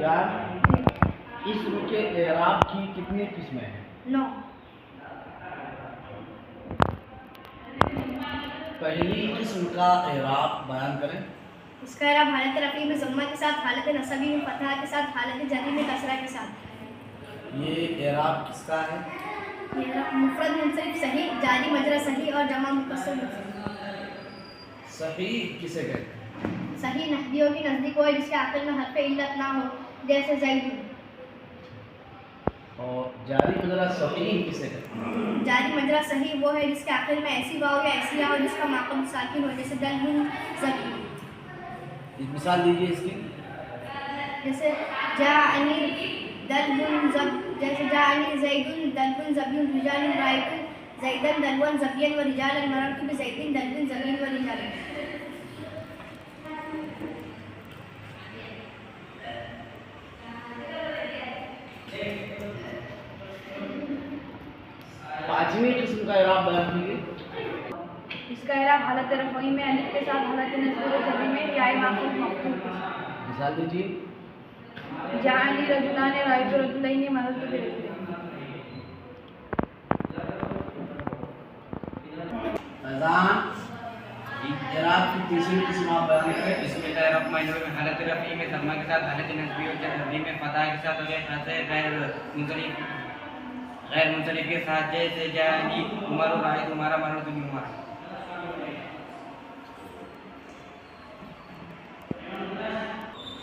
यार, इस्म के एराब की कितनी किस्में हैं? 9। पहली किस्म का एराब बयान करें। इसका एराब हालत रफ़ी में ज़म्मा के साथ, हालत नसबी में फतहा के साथ, हालत जरी में कसरा के साथ। ये एराब किसका है? ये एराब मुफ़रद मुनसरिफ सही, जारी मजरा सही और जमा मुकस्सर सही। सही किसे कहते हैं? सही नहवियों की नज़दीक हो जिसके आखिर में हर्फ इल्लत ना हो, जैसे ज़ैद। और जारी मजरा सही किसे कहते हैं? जारी मजरा सही वो है जिसके आखिर में ऐसी वाव या ऐसी या हो जिसका माक़म साकिन हो, जैसे दलहुन ज़बी। मिसाल दीजिए इसकी। जैसे जाअनी दलहुन ज़ब, जैसे जाअनी ज़ैदुन दलहुन ज़बियुन रिजालन रायतु ज़ैदन दलवन ज़बियन व रिजालन मररतु बिज़ैदिन दलहुन ज़बियन व रिजालन। पांचवी किस्म का एराब बयान कीजिए। इसका एराब हालत रफ़ई में अलिफ के साथ, हालत नस्ब व जरी में या माफ़ूल मफ़ूल के साथ। मिसाल दीजिए। जाअनी रजुलान रायतु रजुलैनि मररतु बिरजुलैनि। अज़ान एराब की तीसरी किस्म आप बयान करें। इसमें एराब मायने में हालत रफ़ी में ज़म्मा के साथ, हालत नस्बी और जरी में फतहा के साथ और ऐसे गैर मुंसरिफ के साथ, जैसे जानी उमर और रायत उमारा मरर तुम उमर।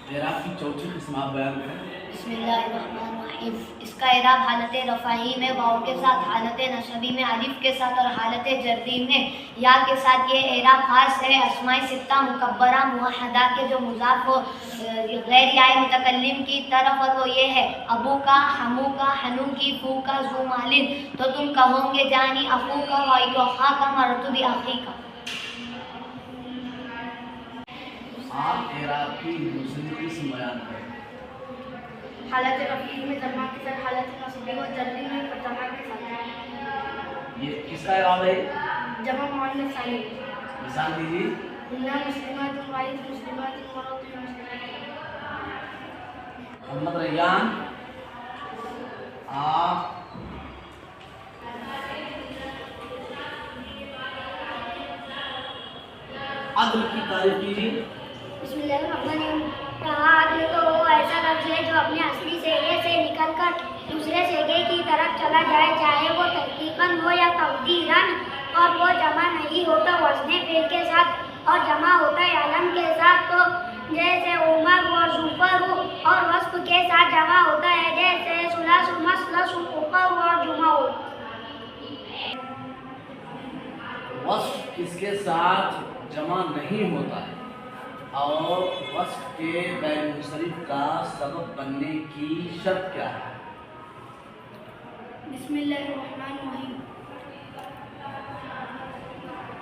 एराब की चौथी किस्म आप बयान करें। बिस्मिल्लाहिर्रहमानिर्रहीम। इसका एराब हालत रफ़ाई में वाव के साथ, हालत नसबी में अलिफ के साथ और हालत जर्री में या के साथ। ये एराब खास है अस्माए सित्ता मुकब्बरा मुवहदा के जो मुज़ाफ हो गैर याए मुतकल्लिम की तरफ, और वो ये है अबू का, हमू का, हनू की, फू का, जू मालिन। तो तुम कहोगे जानी अफू का, वाइतो खा का, मरतु बि अखी का। आप एराब की दूसरी किस्म बयान करें। हालत रफ़ी में ज़म्मा के साथ, हालत नस्बी व जरी में फतहा के साथ। ये किसका एराब है? जमा मुअन्नस सालिम। मिसाल दीजिए। इन्ना मुस्लिमातुन वाहिद मुस्लिमातुन मरअतुन मुस्लिमातुन। मोहम्मद रैयान, आप अदल की तारीफ कीजिए। बिस्मिल्लाहिर्रहमानिर्रहीम। आदमी तो वो ऐसा लफ्ज़ है जो अपने असली सेगे से निकलकर दूसरे सेगे की तरफ चला जाए, चाहे वो तहकीकन हो या तक़दीरन, और वो जमा नहीं होता वज़ने फ़ेल के साथ और जमा होता है आलम के साथ। तो जैसे उमर और जुफर और वस्फ के साथ जमा होता है, जैसे सुलस मसलस उकर और जुमा। वस्फ किसके साथ जमा नहीं होता है और वस्फ के गैर मुंसरिफ का सबब बनने की शर्त क्या है? बिस्मिल्लाहिर्रहमानिर्रहीम।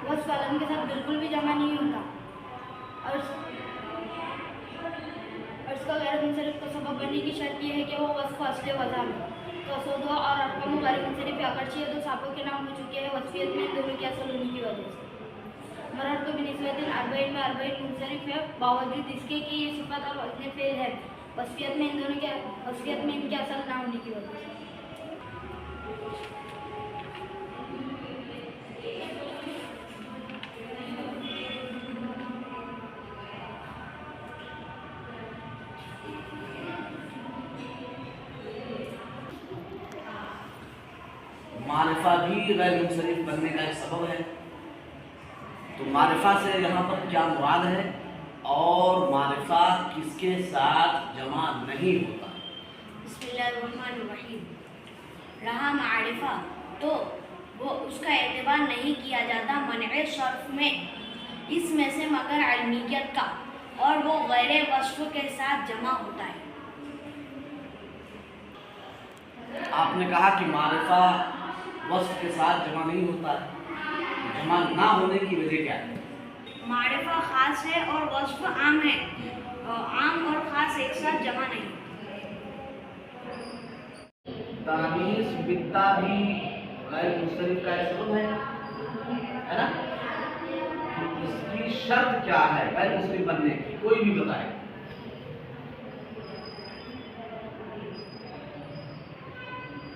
वस्फ आलम के साथ बिल्कुल भी जमा नहीं होता और इसका गैर मुंसरिफ का सबब बनने की शर्त यह है कि वो वस्फ असले वज़न हो। तो असोदो और अरकम गैर मुंसरिफ अगरचे दो सापों के नाम हो चुके हैं वस्फियत में, दोनों के असल होने की वजह से। मरर तो बिनिस्बतिन अरबईन में अरबईन मुंसरिफ है, बावजूद इसके कि ये सिफत और वज़न फ़ेल है वस्फियत में इनके असल ना होने की वजह से। मारिफा भी गैर मुंसरिफ बनने का एक सबब है। तो मारिफा से यहाँ पर क्या मुराद है और मारिफा किसके साथ जमा नहीं होता? बिस्मिल्लाहिर्रहमानिर्रहीम। रहा मारिफा तो वो उसका एतबार नहीं किया जाता मनए शर्फ में इसमें से मगर अलमियत का, और वो गैर वस्फ के साथ जमा होता है। आपने कहा कि मारिफा वस्फ के साथ जमा नहीं होता है, जमा ना होने की वजह क्या है? मारिफा खास है और वस्फ आम है, आम और खास एक साथ जमा नहीं। तानीस बित्ता भी गैर मुंसरिफ का एक सबब है ना? तो इसकी शर्त क्या है गैर मुंसरिफ बनने की? कोई भी बताए।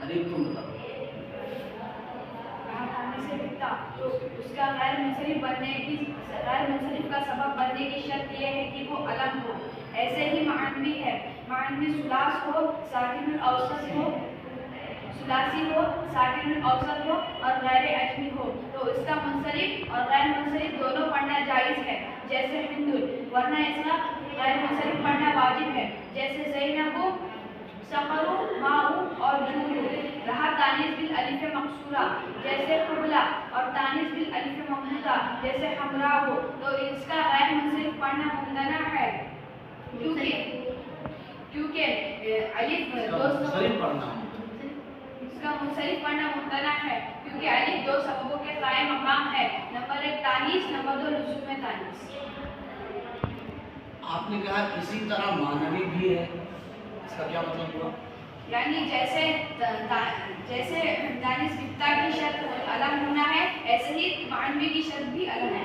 अलीफ तुम बताओ। से दिखता तो उसका गैर मुंसरिफ का सबब बनने की शर्त यह है कि वो अलम हो। ऐसे ही मानवी है, मानवी सुलास हो, साकिनुल औसत हो, सुलासी हो, साकिनुल औसत हो और गैर अजमी हो, तो इसका मुंसरिफ और गैर मुंसरिफ दोनों पढ़ना जायज़ है, जैसे हिंदुल, वरना इसका गैर मुंसरिफ पढ़ना वाजिब है, जैसे ज़ैनबु, सकरू, माऊ और जूलू। रहा तानीस बिल अलिफ मकसूरा, जैसे कुबला, और तानीस बिल अलिफ ममदूदा, जैसे हमरा हो, तो इसका गैर मुंसरिफ पढ़ना मुमतना है, क्योंकि अलिफ मुंसरिफ पढ़ना इसका मुंसरिफ पढ़ना मुमतना है, क्योंकि अलिफ दो सबबों के कायम मकाम है। नंबर 1 तानीस, नंबर 2 लुज़ूम तानीस। आपने कहा इसी तरह मानवी भी है, इसका क्या मतलब हुआ? यानी जैसे तानीस बित्ता की शर्त अलग होना है, ऐसे ही मानवी की शर्त भी अलग है।